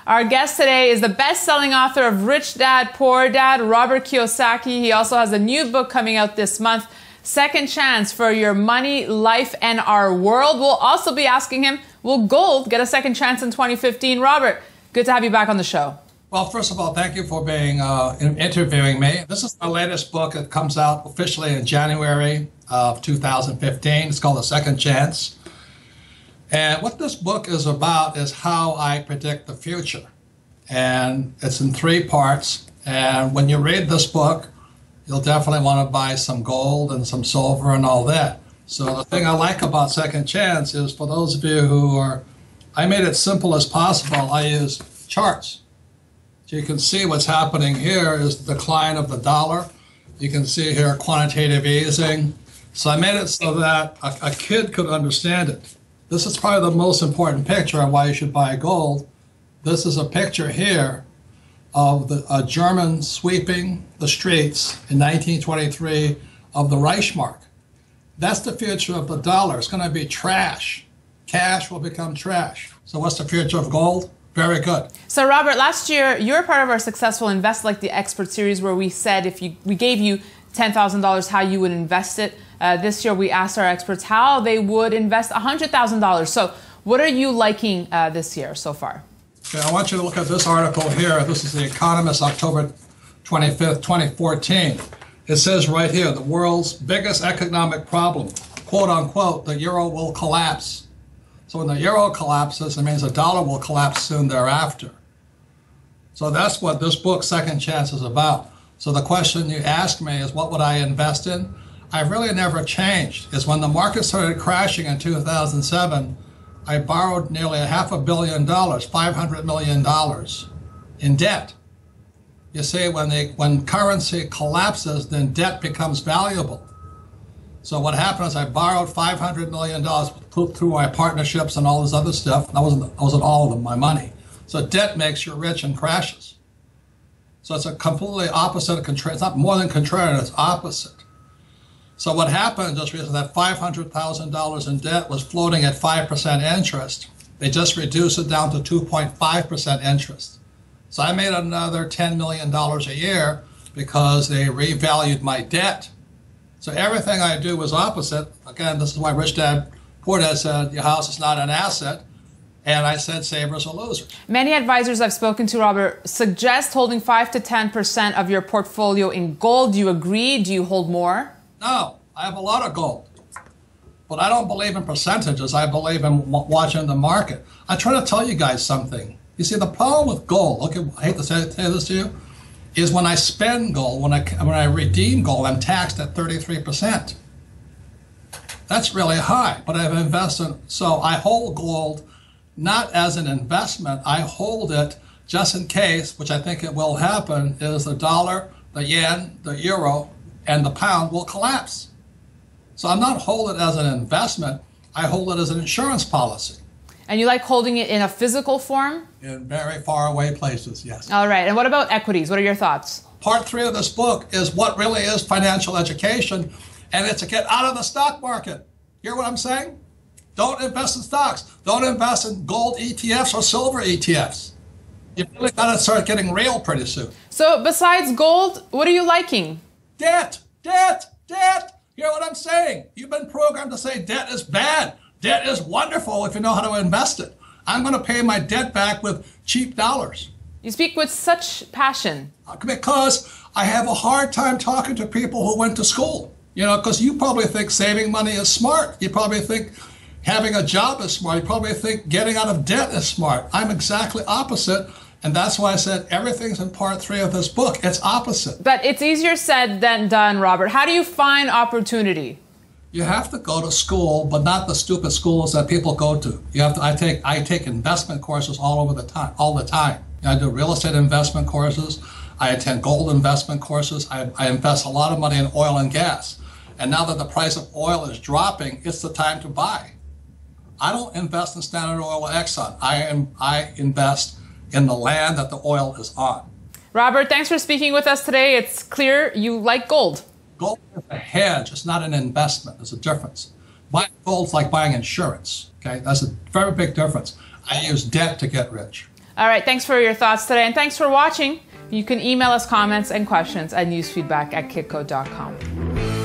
Our guest today is the best-selling author of Rich Dad, Poor Dad, Robert Kiyosaki. He also has a new book coming out this month, Second Chance for Your Money, Life, and Our World. We'll also be asking him, will gold get a second chance in 2015? Robert, good to have you back on the show. Well, first of all, thank you for being interviewing me. This is my latest book. It comes out officially in January of 2015. It's called The Second Chance. And what this book is about is how I predict the future. And it's in 3 parts. And when you read this book, you'll definitely want to buy some gold and some silver and all that. So the thing I like about Second Chance is for those of you who are, I made it simple as possible. I use charts. So you can see what's happening here is the decline of the dollar. You can see here quantitative easing. So I made it so that a kid could understand it. This is probably the most important picture on why you should buy gold. This is a picture here of a German sweeping the streets in 1923 of the Reichsmark. That's the future of the dollar. It's going to be trash. Cash will become trash. So what's the future of gold? Very good. So Robert, last year you were part of our successful Invest Like the Expert series where we said we gave you $10,000 how you would invest it. This year we asked our experts how they would invest $100,000. So what are you liking this year so far? Okay, I want you to look at this article here. This is The Economist, October 25th, 2014. It says right here, the world's biggest economic problem, quote unquote, the euro will collapse. So when the euro collapses, it means the dollar will collapse soon thereafter. So that's what this book, Second Chance, is about. So the question you asked me is, what would I invest in? I've really never changed. Is when the market started crashing in 2007, I borrowed nearly $500 million, $500 million in debt. You see, when currency collapses, then debt becomes valuable. So what happened is I borrowed $500 million through my partnerships and all this other stuff. That wasn't all of my money. So debt makes you rich and crashes. So it's a completely opposite of contrarian. It's not more than contrarian, it's opposite. So what happened just recently, that $500,000 in debt was floating at 5% interest. They just reduced it down to 2.5% interest. So I made another $10 million a year because they revalued my debt. So everything I do is opposite. Again, this is why Rich Dad, Poor Dad said, your house is not an asset. And I said savers are losers. Many advisors I've spoken to, Robert, suggest holding 5 to 10% of your portfolio in gold. Do you agree? Do you hold more? No, I have a lot of gold. But I don't believe in percentages. I believe in watching the market. I try to tell you guys something. You see, the problem with gold, look, I hate to say this to you, is when I spend gold, when I redeem gold, I'm taxed at 33%. That's really high, but I've invested. So I hold gold not as an investment. I hold it just in case, which I think it will happen, is the dollar, the yen, the euro, and the pound will collapse. So I'm not holding it as an investment. I hold it as an insurance policy. And you like holding it in a physical form? In very far away places, yes. All right. And what about equities? What are your thoughts? Part 3 of this book is what really is financial education, and it's to get out of the stock market. Hear what I'm saying? Don't invest in stocks. Don't invest in gold ETFs or silver ETFs. You've really got to start getting real pretty soon. So besides gold, what are you liking? Debt, debt, debt. Hear what I'm saying? You've been programmed to say debt is bad. Debt is wonderful if you know how to invest it. I'm going to pay my debt back with cheap dollars. You speak with such passion. Because I have a hard time talking to people who went to school. You know, because you probably think saving money is smart. You probably think having a job is smart. You probably think getting out of debt is smart. I'm exactly opposite. And that's why I said everything's in part 3 of this book. It's opposite. But it's easier said than done, Robert. How do you find opportunity? You have to go to school, but not the stupid schools that people go to. You have to. I take investment courses all the time. I do real estate investment courses. I attend gold investment courses. I invest a lot of money in oil and gas. And now that the price of oil is dropping, it's the time to buy. I don't invest in Standard Oil or Exxon. I invest in the land that the oil is on. Robert, thanks for speaking with us today. It's clear you like gold. Gold is a hedge. It's not an investment. There's a difference. Buying gold is like buying insurance. Okay, that's a very big difference. I use debt to get rich. All right, thanks for your thoughts today, and thanks for watching. You can email us comments and questions at newsfeedback@kitco.com.